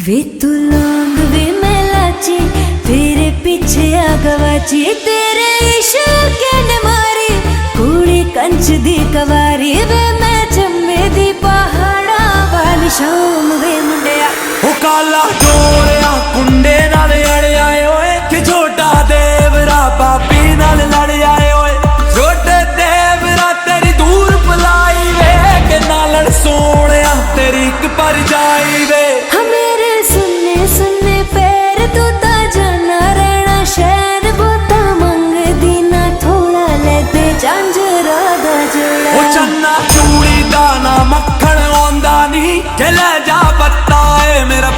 वे तू लौंग वे मैं लाची, तेरे पीछे आ गवाची, तेरे इश्क ने मारी कुड़ी कंच दी कवारी। वे मैं जम्मे दी पहाड़ा वाली शाम वे मुंडिया, ओ काला डोरिया कुंडे नाल अड़िया ओए, कि छोटा देवरा पापी नाल लड़ आए ओए। छोटे देवरा तेरी दूर बुलाई वे, के नालड़ सोनिया तेरी एक पर जाई वे। मेरे सुनने सुनने पैर तू ता जाना रहना शहर, बोता मंग दीना थोड़ा लेते झांझरा दा जोड़ा। ओ चन्ना चूड़ी दाना मक्खन आंदा नी, के ले जा पत्ता है मेरा